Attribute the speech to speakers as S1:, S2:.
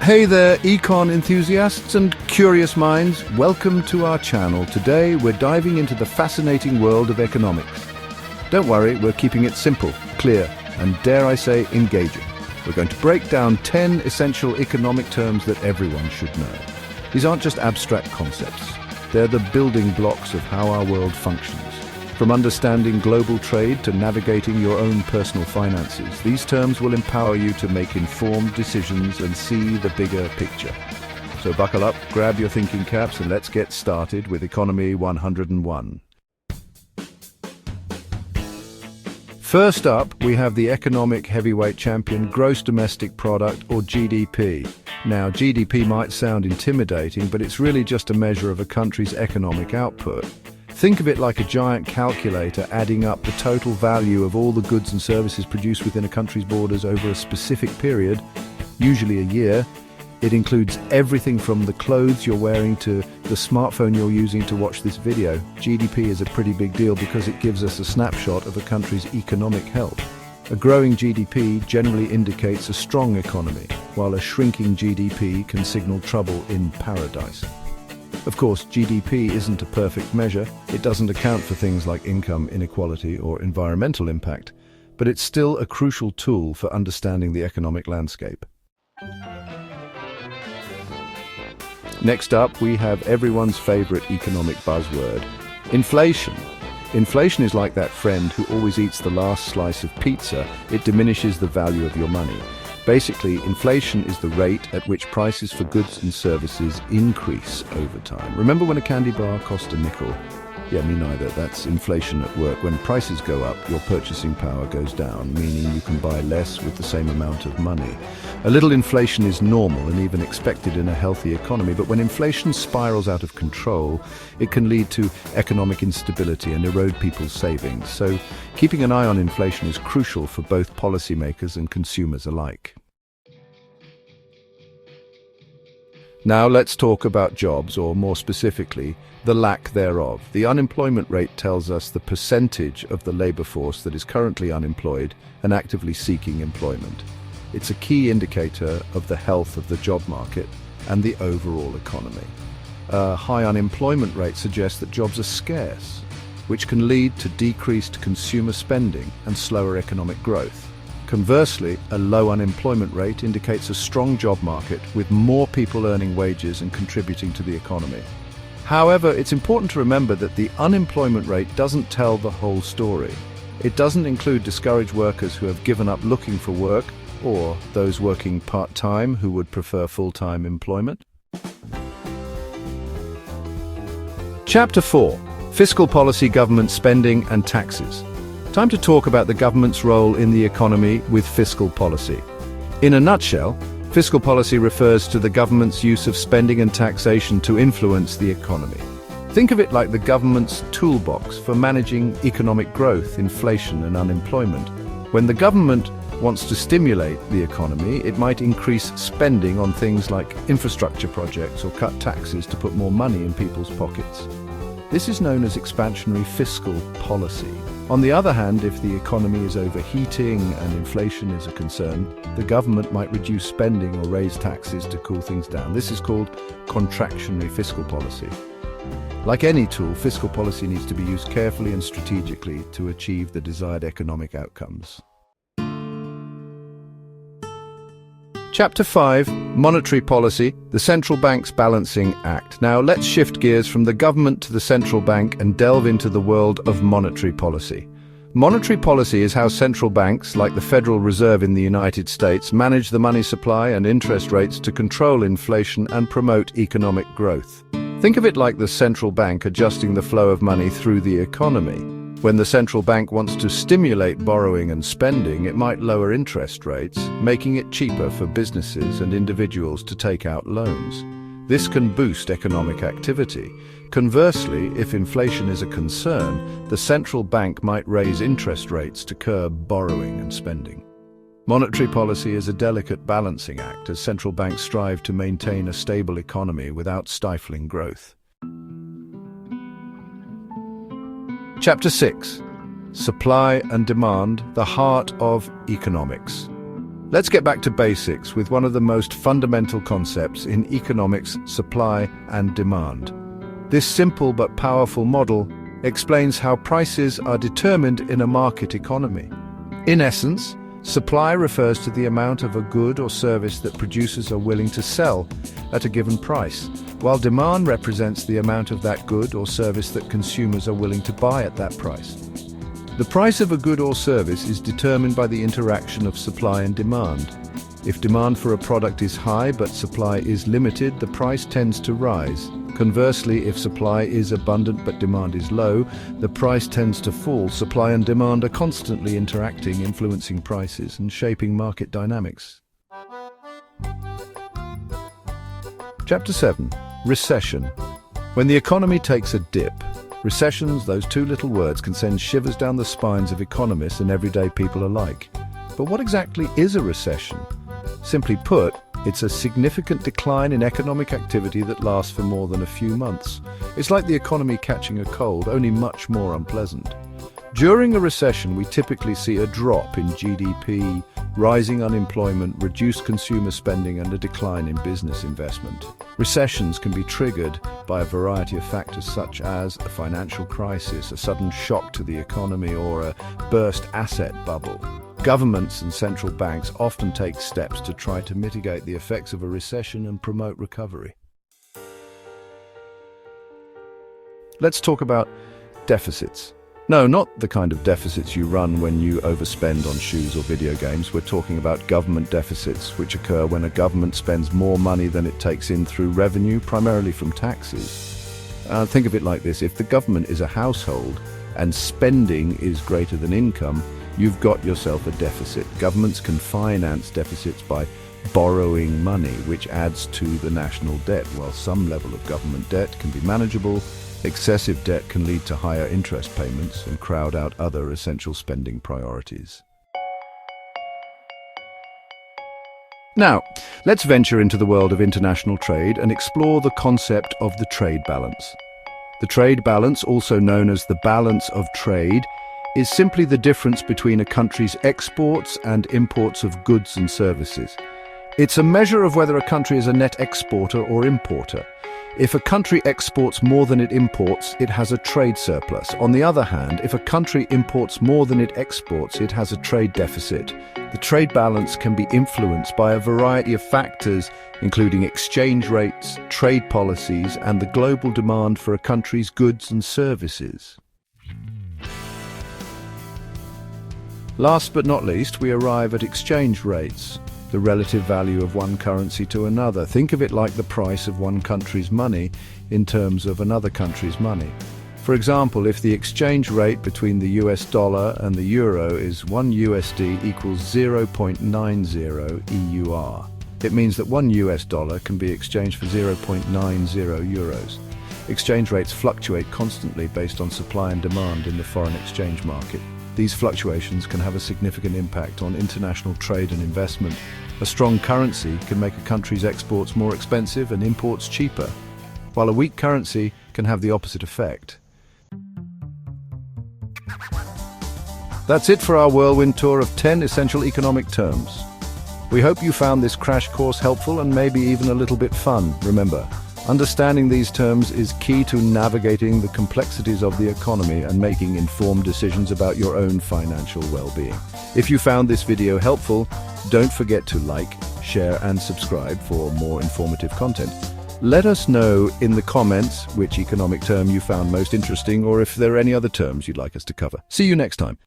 S1: Hey there, econ enthusiasts and curious minds. Welcome to our channel. Today we're diving into the fascinating world of economics. Don't worry, we're keeping it simple, clear, and dare I say, engaging. We're going to break down 10 essential economic terms that everyone should know. These aren't just abstract concepts. They're the building blocks of how our world functions. From understanding global trade to navigating your own personal finances, these terms will empower you to make informed decisions and see the bigger picture. So buckle up, grab your thinking caps, and let's get started with Economy 101. First up, we have the economic heavyweight champion, Gross Domestic Product, or GDP. Now, GDP might sound intimidating, but it's really just a measure of a country's economic output. Think of it like a giant calculator adding up the total value of all the goods and services produced within a country's borders over a specific period, usually a year. It includes everything from the clothes you're wearing to the smartphone you're using to watch this video. GDP is a pretty big deal because it gives us a snapshot of a country's economic health. A growing GDP generally indicates a strong economy, while a shrinking GDP can signal trouble in paradise. Of course, GDP isn't a perfect measure. It doesn't account for things like income inequality or environmental impact, but it's still a crucial tool for understanding the economic landscape. Next up, we have everyone's favorite economic buzzword, inflation. Inflation is like that friend who always eats the last slice of pizza. It diminishes the value of your money. Basically, inflation is the rate at which prices for goods and services increase over time. Remember when a candy bar cost a nickel? Yeah, me neither. That's inflation at work. When prices go up, your purchasing power goes down, meaning you can buy less with the same amount of money. A little inflation is normal and even expected in a healthy economy, but when inflation spirals out of control, it can lead to economic instability and erode people's savings. So keeping an eye on inflation is crucial for both policymakers and consumers alike. Now let's talk about jobs, or more specifically, the lack thereof. The unemployment rate tells us the percentage of the labor force that is currently unemployed and actively seeking employment. It's a key indicator of the health of the job market and the overall economy. A high unemployment rate suggests that jobs are scarce, which can lead to decreased consumer spending and slower economic growth. Conversely, a low unemployment rate indicates a strong job market with more people earning wages and contributing to the economy. However, it's important to remember that the unemployment rate doesn't tell the whole story. It doesn't include discouraged workers who have given up looking for work, or those working part-time who would prefer full-time employment. Chapter 4: Fiscal Policy, Government Spending and Taxes. Time to talk about the government's role in the economy with fiscal policy. In a nutshell, fiscal policy refers to the government's use of spending and taxation to influence the economy. Think of it like the government's toolbox for managing economic growth, inflation, and unemployment. When the government wants to stimulate the economy, it might increase spending on things like infrastructure projects or cut taxes to put more money in people's pockets. This is known as expansionary fiscal policy. On the other hand, if the economy is overheating and inflation is a concern, the government might reduce spending or raise taxes to cool things down. This is called contractionary fiscal policy. Like any tool, fiscal policy needs to be used carefully and strategically to achieve the desired economic outcomes. Chapter 5: Monetary Policy, the Central Bank's Balancing Act. Now let's shift gears from the government to the central bank and delve into the world of monetary policy. Monetary policy is how central banks, like the Federal Reserve in the United States, manage the money supply and interest rates to control inflation and promote economic growth. Think of it like the central bank adjusting the flow of money through the economy. When the central bank wants to stimulate borrowing and spending, it might lower interest rates, making it cheaper for businesses and individuals to take out loans. This can boost economic activity. Conversely, if inflation is a concern, the central bank might raise interest rates to curb borrowing and spending. Monetary policy is a delicate balancing act as central banks strive to maintain a stable economy without stifling growth. Chapter 6: Supply and Demand, the Heart of Economics. Let's get back to basics with one of the most fundamental concepts in economics: supply and demand. This simple but powerful model explains how prices are determined in a market economy. In essence, supply refers to the amount of a good or service that producers are willing to sell at a given price, while demand represents the amount of that good or service that consumers are willing to buy at that price. The price of a good or service is determined by the interaction of supply and demand. If demand for a product is high but supply is limited, the price tends to rise. Conversely, if supply is abundant but demand is low, the price tends to fall. Supply and demand are constantly interacting, influencing prices and shaping market dynamics. Chapter 7. Recession. When the economy takes a dip, recessions, those two little words, can send shivers down the spines of economists and everyday people alike. But what exactly is a recession? Simply put, it's a significant decline in economic activity that lasts for more than a few months. It's like the economy catching a cold, only much more unpleasant. During a recession, we typically see a drop in GDP, rising unemployment, reduced consumer spending, and a decline in business investment. Recessions can be triggered by a variety of factors such as a financial crisis, a sudden shock to the economy, or a burst asset bubble. Governments and central banks often take steps to try to mitigate the effects of a recession and promote recovery. Let's talk about deficits. No, not the kind of deficits you run when you overspend on shoes or video games. We're talking about government deficits, which occur when a government spends more money than it takes in through revenue, primarily from taxes. Think of it like this: if the government is a household and spending is greater than income, you've got yourself a deficit. Governments can finance deficits by borrowing money, which adds to the national debt. While some level of government debt can be manageable, excessive debt can lead to higher interest payments and crowd out other essential spending priorities. Now, let's venture into the world of international trade and explore the concept of the trade balance. The trade balance, also known as the balance of trade, is simply the difference between a country's exports and imports of goods and services. It's a measure of whether a country is a net exporter or importer. If a country exports more than it imports, it has a trade surplus. On the other hand, if a country imports more than it exports, it has a trade deficit. The trade balance can be influenced by a variety of factors, including exchange rates, trade policies, and the global demand for a country's goods and services. Last but not least, we arrive at exchange rates, the relative value of one currency to another. Think of it like the price of one country's money in terms of another country's money. For example, if the exchange rate between the US dollar and the euro is 1 USD equals 0.90 EUR, it means that 1 US dollar can be exchanged for 0.90 euros. Exchange rates fluctuate constantly based on supply and demand in the foreign exchange market. These fluctuations can have a significant impact on international trade and investment. A strong currency can make a country's exports more expensive and imports cheaper, while a weak currency can have the opposite effect. That's it for our whirlwind tour of 10 essential economic terms. We hope you found this crash course helpful and maybe even a little bit fun. Remember, understanding these terms is key to navigating the complexities of the economy and making informed decisions about your own financial well-being. If you found this video helpful, don't forget to like, share, and subscribe for more informative content. Let us know in the comments which economic term you found most interesting, or if there are any other terms you'd like us to cover. See you next time.